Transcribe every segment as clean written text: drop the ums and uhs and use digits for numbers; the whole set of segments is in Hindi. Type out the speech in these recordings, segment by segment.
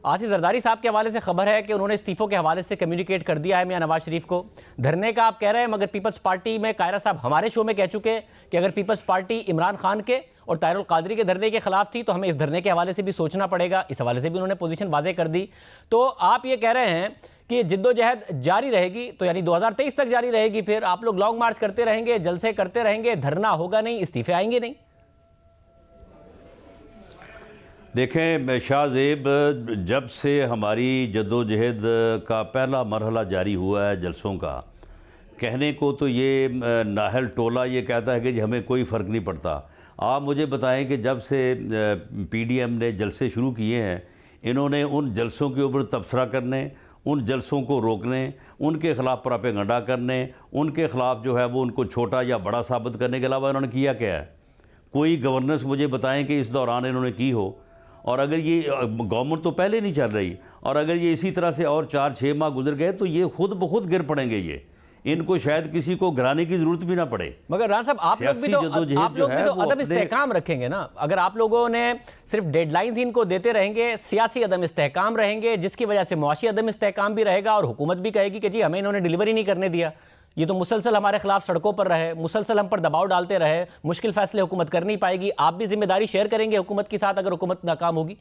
आसिफ जरदारी साहब के हवाले से खबर है कि उन्होंने इस्तीफों के हवाले से कम्युनिकेट कर दिया है मियां नवाज शरीफ को। धरने का आप कह रहे हैं, मगर पीपल्स पार्टी में कायरा साहब हमारे शो में कह चुके हैं कि अगर पीपल्स पार्टी इमरान खान के और ताहिरुल कादरी के धरने के खिलाफ थी तो हमें इस धरने के हवाले से भी सोचना पड़ेगा। इस हवाले से भी उन्होंने पोजीशन वाज़ेह कर दी। तो आप ये कह रहे हैं कि जिद्दोजहद जारी रहेगी, तो यानी 2023 तक जारी रहेगी, फिर आप लोग लॉन्ग मार्च करते रहेंगे, जलसे करते रहेंगे, धरना होगा नहीं, इस्तीफे आएंगे नहीं? देखें शाहजेब, जब से हमारी जद्दोजहद का पहला मरहला जारी हुआ है जलसों का, कहने को तो ये नाहल टोला ये कहता है कि जी हमें कोई फ़र्क नहीं पड़ता। आप मुझे बताएं कि जब से पीडीएम ने जलसे शुरू किए हैं, इन्होंने उन जलसों के ऊपर तबसरा करने, उन जलसों को रोकने, उनके ख़िलाफ़ प्रोपेगेंडा करने, उनके ख़िलाफ़ जो है वो उनको छोटा या बड़ा साबित करने के अलावा इन्होंने किया क्या है? कोई गवर्नेंस मुझे बताएं कि इस दौरान इन्होंने की हो। और अगर ये गवर्नमेंट तो पहले नहीं चल रही, और अगर ये इसी तरह से और 4-6 माह गुजर गए तो ये खुद ब खुद गिर पड़ेंगे। ये इनको शायद किसी को गिराने की जरूरत भी ना पड़े। मगर राना साहब, आप लोग भी तो अदम इस्तेहकाम रखेंगे ना। अगर आप लोगों ने सिर्फ डेडलाइंस इनको देते रहेंगे, सियासी अदम इस्तेहकाम रहेंगे, जिसकी वजह से मुआशी अदम इस्तेहकाम भी रहेगा और हुकूमत भी कहेगी कि जी हमें इन्होंने डिलीवरी नहीं करने दिया, ये तो मुसलसल हमारे खिलाफ सड़कों पर रहे, मुसलसल हम पर दबाव डालते रहे, मुश्किल फैसले हुकूमत कर नहीं पाएगी। आप भी जिम्मेदारी शेयर करेंगे हुकूमत के साथ अगर हुकूमत नाकाम होगी?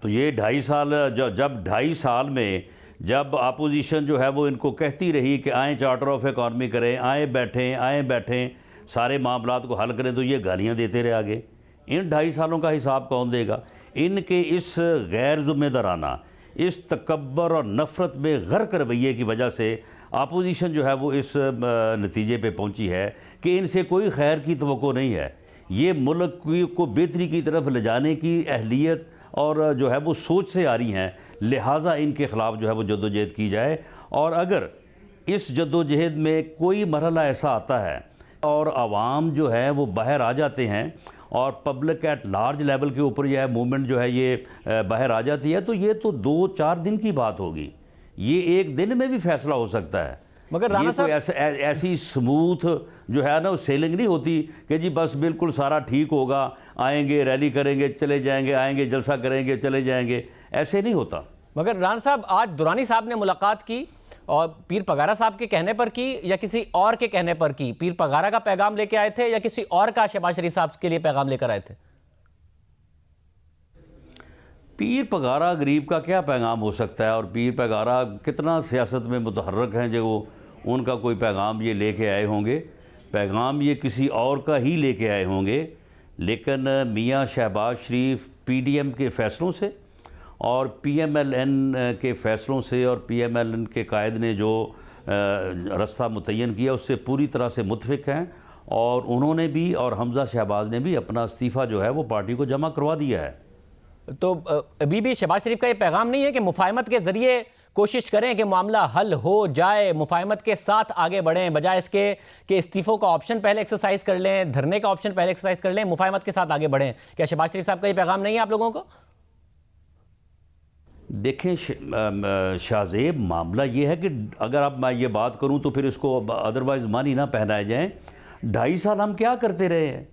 तो ये 2.5 साल जब 2.5 साल में जब अपोजिशन जो है वो इनको कहती रही कि आएँ चार्टर ऑफ इकॉनमी करें, आएँ बैठें सारे मामलात को हल करें, तो ये गालियाँ देते रहे आगे। इन 2.5 सालों का हिसाब कौन देगा? इनके इस गैर ज़िम्मेदाराना, इस तकब्बर और नफ़रत में गर्क रवैये की वजह से अपोजिशन जो है वो इस नतीजे पे पहुंची है कि इनसे कोई खैर की तवक्को नहीं है। ये मुल्क को बेहतरी की तरफ ले जाने की अहलियत और जो है वो सोच से आ रही हैं, लिहाजा इनके ख़िलाफ़ जो है वो जद्दोजहद की जाए। और अगर इस जद्दोजहद में कोई मरहला ऐसा आता है और आवाम जो है वो बाहर आ जाते हैं और पब्लिक एट लार्ज लेवल के ऊपर यह मूवमेंट जो है ये बाहर आ जाती है, तो ये तो 2-4 दिन की बात होगी। ये एक दिन में भी फैसला हो सकता है। मगर राना साहब, ऐसी स्मूथ जो है ना सेलिंग नहीं होती कि जी बस बिल्कुल सारा ठीक होगा, आएंगे रैली करेंगे चले जाएंगे, आएंगे जलसा करेंगे चले जाएंगे, ऐसे नहीं होता। मगर राना साहब, आज दुरानी साहब ने मुलाकात की और पीर पगारा साहब के कहने पर की या किसी और के कहने पर की? पीर पगारा का पैगाम लेके आए थे या किसी और का शहबाज शरीफ साहब के लिए पैगाम लेकर आए थे? पीर पगारा गरीब का क्या पैगाम हो सकता है? और पीर पगारा कितना सियासत में मुतहर्रक हैं जो वो उनका कोई पैगाम ये लेके आए होंगे? पैगाम ये किसी और का ही लेके आए होंगे। लेकिन मियाँ शहबाज शरीफ पीडीएम के फ़ैसलों से और पीएमएलएन के फ़ैसलों से और पीएमएलएन के कायद ने जो रास्ता मुतय्यन किया उससे पूरी तरह से मुतफिक हैं। और उन्होंने भी और हमज़ा शहबाज ने भी अपना इस्तीफ़ा जो है वो पार्टी को जमा करवा दिया है। तो अभी भी शहबाज शरीफ का ये पैगाम नहीं है कि मुफाहमत के ज़रिए कोशिश करें कि मामला हल हो जाए, मुफाहमत के साथ आगे बढ़ें, बजाय इसके कि इस्तीफ़ों का ऑप्शन पहले एक्सरसाइज कर लें, धरने का ऑप्शन पहले एक्सरसाइज कर लें, मुफाहमत के साथ आगे बढ़ें? क्या शहबाज शरीफ साहब का ये पैगाम नहीं है आप लोगों को? देखें शाहजेब, मामला ये है कि अगर अब मैं ये बात करूं तो फिर इसको अदरवाइज़ मानी ना पहनाए जाएं। 2.5 साल हम क्या करते रहे हैं?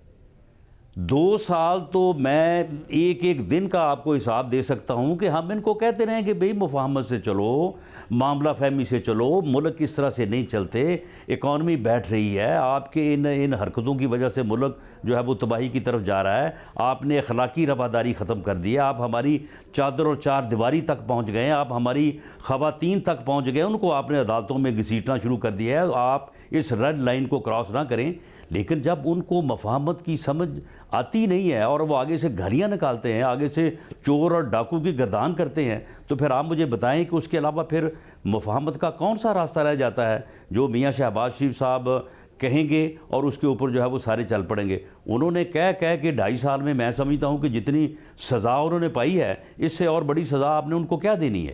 2 साल तो मैं एक दिन का आपको हिसाब दे सकता हूं कि हम इनको कहते रहे कि भाई मुफाहमत से चलो, मामला फहमी से चलो, मुल्क इस तरह से नहीं चलते, इकॉनमी बैठ रही है, आपके इन हरकतों की वजह से मुल्क जो है वो तबाही की तरफ जा रहा है, आपने अखलाकी रवादारी ख़त्म कर दी है, आप हमारी चादर और चार दीवारी तक पहुँच गए हैं, आप हमारी ख़वातीन तक पहुँच गए, उनको आपने अदालतों में घसीटना शुरू कर दिया है, आप इस रेड लाइन को क्रॉस ना करें। लेकिन जब उनको मफाहमत की समझ आती नहीं है और वो आगे से गालियाँ निकालते हैं, आगे से चोर और डाकू की गर्दान करते हैं, तो फिर आप मुझे बताएं कि उसके अलावा फिर मफाहमत का कौन सा रास्ता रह जाता है जो मियाँ शहबाज शरीफ साहब कहेंगे और उसके ऊपर जो है वो सारे चल पड़ेंगे? उन्होंने कह के 2.5 साल में मैं समझता हूँ कि जितनी सज़ा उन्होंने पाई है, इससे और बड़ी सज़ा आपने उनको क्या देनी है?